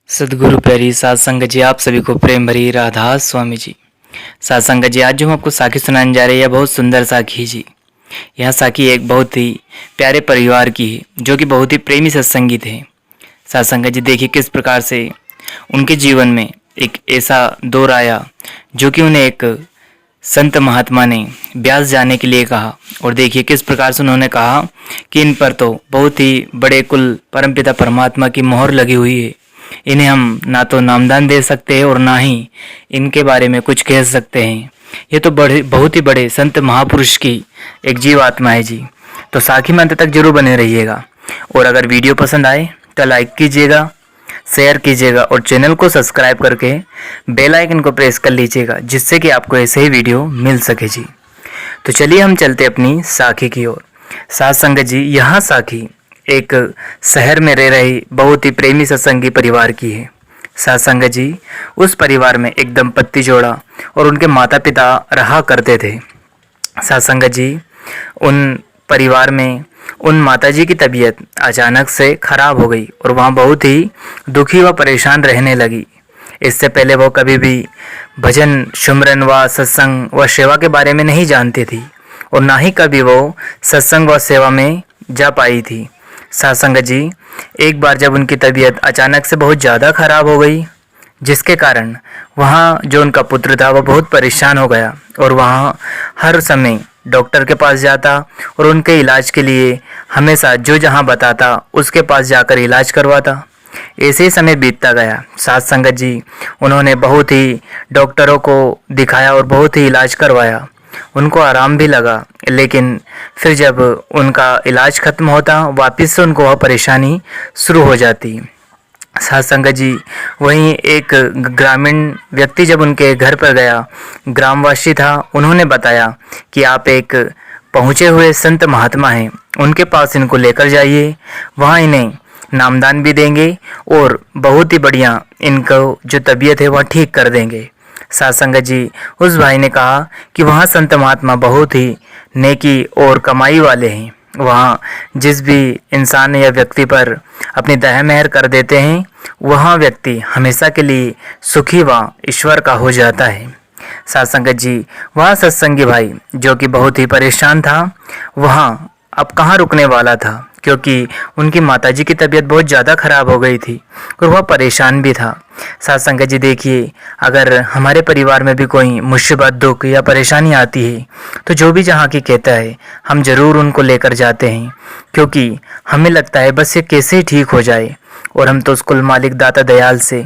सदगुरु प्यारी साध संगत जी, आप सभी को प्रेम भरी राधा स्वामी जी। साध संगत जी, आज जो हम आपको साखी सुनाने जा रहे हैं, बहुत सुंदर साखी जी। यह साखी एक बहुत ही प्यारे परिवार की है, जो कि बहुत ही प्रेमी सत्संगी थे। साध संगत जी, देखिए किस प्रकार से उनके जीवन में एक ऐसा दौर आया जो कि उन्हें एक संत महात्मा ने ब्यास जाने के लिए कहा। और देखिए किस प्रकार से उन्होंने कहा कि इन पर तो बहुत ही बड़े कुल परमपिता परमात्मा की मोहर लगी हुई है, इन्हें हम ना तो नामदान दे सकते हैं और ना ही इनके बारे में कुछ कह सकते हैं। ये तो बहुत ही बड़े संत महापुरुष की एक जीवात्मा है जी। तो साखी में अंत तक जरूर बने रहिएगा। और अगर वीडियो पसंद आए तो लाइक कीजिएगा, शेयर कीजिएगा और चैनल को सब्सक्राइब करके बेल आइकन को प्रेस कर लीजिएगा, जिससे कि आपको ऐसे ही वीडियो मिल सके जी। तो चलिए हम चलते अपनी साखी की ओर। साध संगत जी, यहाँ साखी एक शहर में रह रही बहुत ही प्रेमी सत्संगी परिवार की है। साध संगत जी, उस परिवार में एक दंपत्ति जोड़ा और उनके माता पिता रहा करते थे। साध संगत जी, उन परिवार में उन माताजी की तबीयत अचानक से खराब हो गई और वहाँ बहुत ही दुखी व परेशान रहने लगी। इससे पहले वो कभी भी भजन, सुमरन व सत्संग व सेवा के बारे में नहीं जानती थी और ना ही कभी वो सत्संग व सेवा में जा पाई थी। साध संगत जी, एक बार जब उनकी तबीयत अचानक से बहुत ज़्यादा खराब हो गई, जिसके कारण वहाँ जो उनका पुत्र था वह बहुत परेशान हो गया और वहाँ हर समय डॉक्टर के पास जाता और उनके इलाज के लिए हमेशा जो जहाँ बताता उसके पास जाकर इलाज करवाता। ऐसे ही समय बीतता गया। साध संगत जी, उन्होंने बहुत ही डॉक्टरों को दिखाया और बहुत ही इलाज करवाया। उनको आराम भी लगा, लेकिन फिर जब उनका इलाज खत्म होता, वापस से उनको वह परेशानी शुरू हो जाती। साध संगत जी, वहीं एक ग्रामीण व्यक्ति जब उनके घर पर गया, ग्रामवासी था, उन्होंने बताया कि आप एक पहुँचे हुए संत महात्मा हैं, उनके पास इनको लेकर जाइए, वहाँ इन्हें नामदान भी देंगे और बहुत ही बढ़िया इनको जो तबीयत है वह ठीक कर देंगे। साध संगत जी, उस भाई ने कहा कि वहाँ संत महात्मा बहुत ही नेकी और कमाई वाले हैं। वहाँ जिस भी इंसान या व्यक्ति पर अपनी दया मेहर कर देते हैं, वह व्यक्ति हमेशा के लिए सुखी व ईश्वर का हो जाता है। साध संगत जी, वह सत्संगी भाई जो कि बहुत ही परेशान था, वहाँ अब कहाँ रुकने वाला था, क्योंकि उनकी माताजी की तबीयत बहुत ज़्यादा ख़राब हो गई थी और वह परेशान भी था। साध संगत जी, देखिए, अगर हमारे परिवार में भी कोई मुसीबत, दुख या परेशानी आती है तो जो भी जहाँ की कहता है हम ज़रूर उनको लेकर जाते हैं, क्योंकि हमें लगता है बस ये कैसे ही ठीक हो जाए। और हम तो उस कुल मालिक दाता दयाल से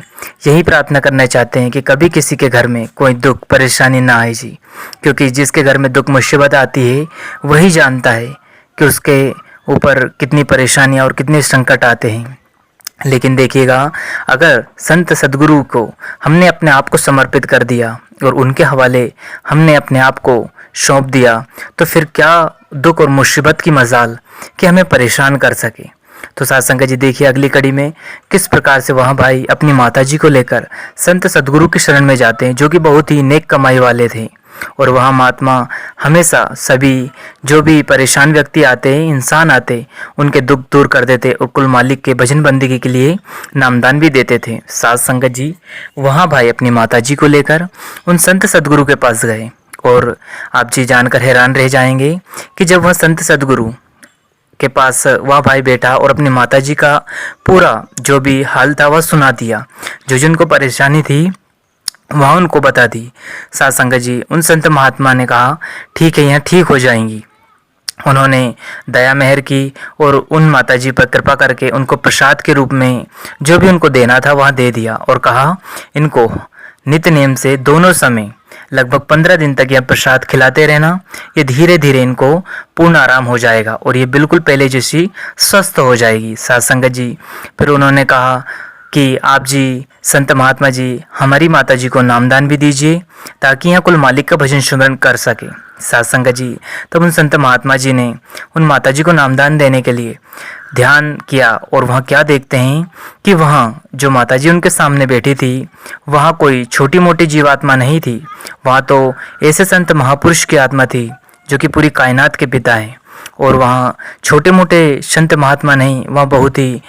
यही प्रार्थना करना चाहते हैं कि कभी किसी के घर में कोई दुख परेशानी ना आए जी, क्योंकि जिसके घर में दुख मुसीबत आती है वही जानता है कि उसके ऊपर कितनी परेशानियाँ और कितने संकट आते हैं। लेकिन देखिएगा, अगर संत सदगुरु को हमने अपने आप को समर्पित कर दिया और उनके हवाले हमने अपने आप को सौंप दिया, तो फिर क्या दुख और मुसीबत की मजाल कि हमें परेशान कर सके। तो साध संगत जी, देखिए अगली कड़ी में किस प्रकार से वहाँ भाई अपनी माताजी को लेकर संत सदगुरु की शरण में जाते हैं, जो कि बहुत ही नेक कमाई वाले थे। और वहाँ महात्मा हमेशा सभी जो भी परेशान व्यक्ति आते हैं, इंसान आते, उनके दुख दूर कर देते और कुल मालिक के भजन बंदगी के लिए नामदान भी देते थे। साध संगत जी, वहाँ भाई अपनी माताजी को लेकर उन संत सदगुरु के पास गए और आप जी जानकर हैरान रह जाएंगे कि जब वह संत सदगुरु के पास वह भाई बैठा और अपनी माताजी का पूरा जो भी हाल था वह सुना दिया, जो जिनको परेशानी थी वहाँ उनको बता दी। साध संगत जी, उन संत महात्मा ने कहा ठीक है, यहाँ ठीक हो जाएंगी। उन्होंने दया मेहर की और उन माताजी पर कृपा करके उनको प्रसाद के रूप में जो भी उनको देना था वह दे दिया और कहा इनको नित्य नियम से दोनों समय लगभग 15 दिन तक यह प्रसाद खिलाते रहना, ये धीरे धीरे इनको पूर्ण आराम हो जाएगा और ये बिल्कुल पहले जैसी स्वस्थ हो जाएगी। साध संगत जी, फिर उन्होंने कहा कि आप जी संत महात्मा जी, हमारी माता जी को नामदान भी दीजिए ताकि यहाँ कुल मालिक का भजन सुमरन कर सके। साध संगत जी, तब उन संत महात्मा जी ने उन माता जी को नामदान देने के लिए ध्यान किया और वहाँ क्या देखते हैं कि वहाँ जो माता जी उनके सामने बैठी थी, वहाँ कोई छोटी मोटी जीवात्मा नहीं थी, वहाँ तो ऐसे संत महापुरुष की आत्मा थी जो कि पूरी कायनात के पिता हैं। और वहाँ छोटे मोटे संत महात्मा नहीं, वहाँ बहुत ही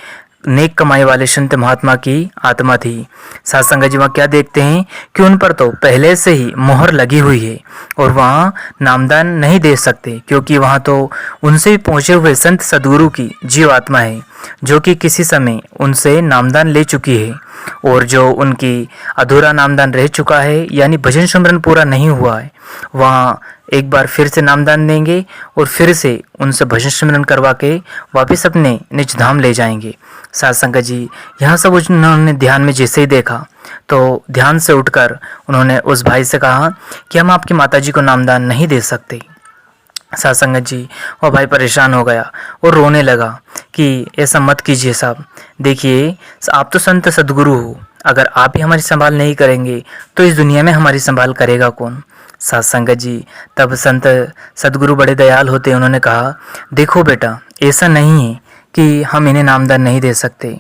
नेक कमाई वाले संत महात्मा की आत्मा थी। साथ संगत जी वहाँ क्या देखते हैं कि उन पर तो पहले से ही मोहर लगी हुई है और वहाँ नामदान नहीं दे सकते, क्योंकि वहाँ तो उनसे भी पहुँचे हुए संत सद्गुरु की जीव आत्मा है जो कि किसी समय उनसे नामदान ले चुकी है, और जो उनकी अधूरा नामदान रह चुका है यानी भजन सुमरन पूरा नहीं हुआ है, वहाँ एक बार फिर से नामदान देंगे और फिर से उनसे भजन सिमरन करवा के वापस अपने निज धाम ले जाएंगे। साथ संगत जी यहाँ सब उन्होंने ध्यान में जैसे ही देखा तो ध्यान से उठकर उन्होंने उस भाई से कहा कि हम आपकी माताजी को नामदान नहीं दे सकते। साथ संगत जी वह भाई परेशान हो गया और रोने लगा कि ऐसा मत कीजिए साहब, देखिए आप तो संत सद्गुरु हो, अगर आप ही हमारी संभाल नहीं करेंगे तो इस दुनिया में हमारी संभाल करेगा कौन। साथ संगत जी तब संत सद्गुरु बड़े दयाल होते, उन्होंने कहा देखो बेटा, ऐसा नहीं है कि हम इन्हें नामदान नहीं दे सकते,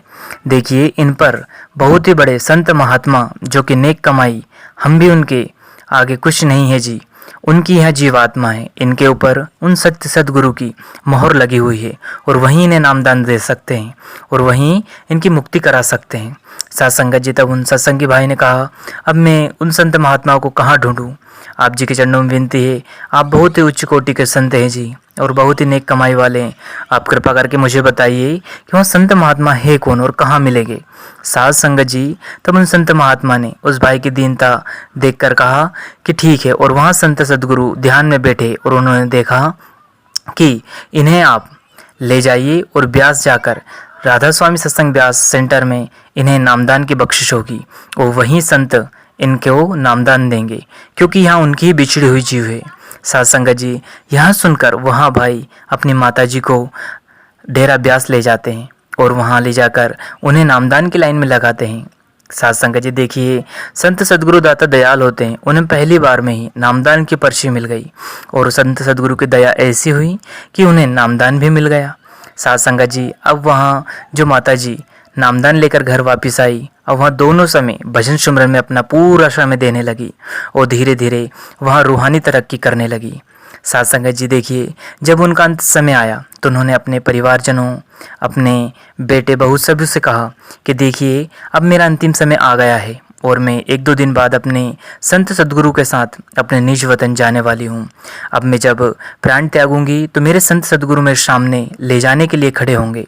देखिए इन पर बहुत ही बड़े संत महात्मा जो कि नेक कमाई, हम भी उनके आगे कुछ नहीं है जी, उनकी यह जीवात्मा है, इनके ऊपर उन सत्य सद्गुरु की मोहर लगी हुई है और वहीं इन्हें नामदान दे सकते हैं और वहीं इनकी मुक्ति करा सकते हैं। साथ संगत जी तब उन सत्संगी भाई ने कहा अब मैं उन संत महात्माओं को कहाँ ढूंढूं, आप जी के चरणों में विनती है, आप बहुत ही उच्च कोटि के संत हैं जी और बहुत ही नेक कमाई वाले हैं, आप कृपा करके मुझे बताइए कि वहाँ संत महात्मा है कौन और कहाँ मिलेंगे। साथ संगत जी तब उन संत महात्मा ने उस भाई की दीनता देखकर कहा कि ठीक है, और वहाँ संत सद्गुरु ध्यान में बैठे और उन्होंने देखा कि इन्हें आप ले जाइए और ब्यास जाकर राधा स्वामी सत्संग ब्यास सेंटर में इन्हें नामदान की बख्शिश होगी और वहीं संत इनको नामदान देंगे, क्योंकि यहाँ उनकी ही बिछड़ी हुई जीव है। साथ संगत जी यहाँ सुनकर वहाँ भाई अपनी माताजी को डेरा ब्यास ले जाते हैं और वहाँ ले जाकर उन्हें नामदान की लाइन में लगाते हैं। साथ संगत जी देखिए संत सद्गुरु दाता दयाल होते हैं, उन्हें पहली बार में ही नामदान की पर्ची मिल गई और संत सद्गुरु की दया ऐसी हुई कि उन्हें नामदान भी मिल गया। साथ संगत जी अब वहाँ जो माता जी नामदान लेकर घर वापस आई, अब वहाँ दोनों समय भजन सुमरन में अपना पूरा समय देने लगी और धीरे धीरे वहाँ रूहानी तरक्की करने लगी। साथ संगत जी देखिए जब उनका अंत समय आया तो उन्होंने अपने परिवारजनों, अपने बेटे बहू सभी से कहा कि देखिए अब मेरा अंतिम समय आ गया है और मैं 1-2 दिन बाद अपने संत सद्गुरु के साथ अपने निज वतन जाने वाली हूँ। अब मैं जब प्राण त्यागूंगी तो मेरे संत सद्गुरु मेरे सामने ले जाने के लिए खड़े होंगे।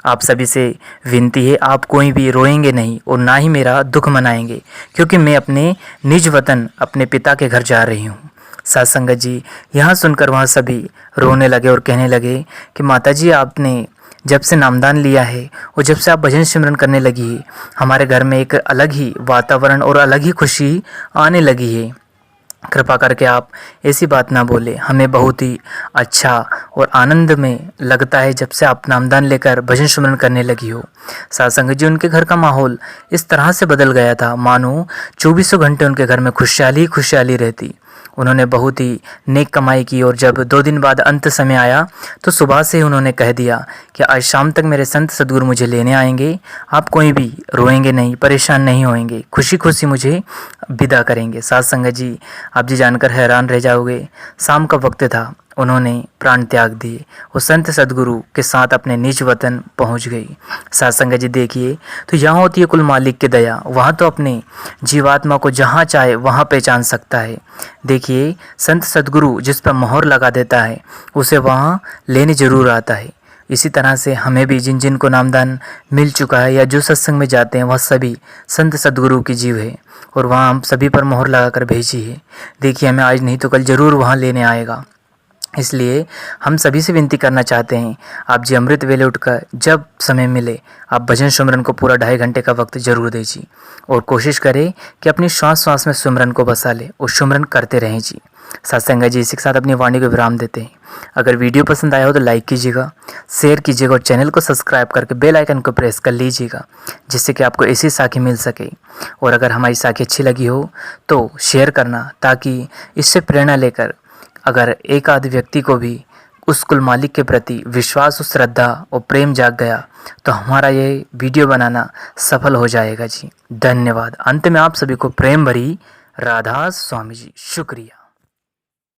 आप सभी से विनती है, आप कोई भी रोएंगे नहीं और ना ही मेरा दुख मनाएंगे, क्योंकि मैं अपने निज वतन अपने पिता के घर जा रही हूँ। साथ संगत जी यहाँ सुनकर वहाँ सभी रोने लगे और कहने लगे कि माताजी आपने जब से नामदान लिया है और जब से आप भजन सिमरन करने लगी है, हमारे घर में एक अलग ही वातावरण और अलग ही खुशी आने लगी है। कृपा करके आप ऐसी बात ना बोले, हमें बहुत ही अच्छा और आनंद में लगता है जब से आप नामदान लेकर भजन सिमरन करने लगी हो। साथ संगत जी उनके घर का माहौल इस तरह से बदल गया था मानो 24 घंटे उनके घर में खुशहाली खुशहाली रहती। उन्होंने बहुत ही नेक कमाई की और जब 2 दिन बाद अंत समय आया तो सुबह से ही उन्होंने कह दिया कि आज शाम तक मेरे संत सद्गुरु मुझे लेने आएंगे, आप कोई भी रोएंगे नहीं, परेशान नहीं होएंगे, खुशी खुशी मुझे विदा करेंगे। साथ संगत जी आप जी जानकर हैरान रह जाओगे, शाम का वक्त था, उन्होंने प्राण त्याग दिए और संत सद्गुरु के साथ अपने निज वतन पहुंच गई। साथ संगत जी देखिए तो यहाँ होती है कुल मालिक की दया, वहाँ तो अपने जीवात्मा को जहाँ चाहे वहाँ पहचान सकता है। देखिए संत सद्गुरु जिस पर मोहर लगा देता है उसे वहाँ लेने जरूर आता है। इसी तरह से हमें भी जिन जिन को नामदान मिल चुका है या जो सत्संग में जाते हैं वह सभी संत सद्गुरु की जीव है और वहाँ हम सभी पर मोहर लगाकर भेजी है। देखिए हमें आज नहीं तो कल जरूर वहाँ लेने आएगा। इसलिए हम सभी से विनती करना चाहते हैं, आप जी अमृत वेले उठकर जब समय मिले आप भजन सुमरन को पूरा 2.5 घंटे का वक्त जरूर दीजिए और कोशिश करें कि अपनी श्वास श्वास में सुमरन को बसा ले और सुमरन करते रहें जी। सत्संग जी इसी के साथ अपनी वाणी को विराम देते हैं। अगर वीडियो पसंद आया हो तो लाइक कीजिएगा, शेयर कीजिएगा और चैनल को सब्सक्राइब करके बेल आइकन को प्रेस कर लीजिएगा, जिससे कि आपको ऐसी साखी मिल सके। और अगर हमारी साखी अच्छी लगी हो तो शेयर करना, ताकि इससे प्रेरणा लेकर अगर एक आध व्यक्ति को भी उस कुल मालिक के प्रति विश्वास और श्रद्धा और प्रेम जाग गया तो हमारा ये वीडियो बनाना सफल हो जाएगा जी। धन्यवाद। अंत में आप सभी को प्रेम भरी राधा स्वामी जी। शुक्रिया।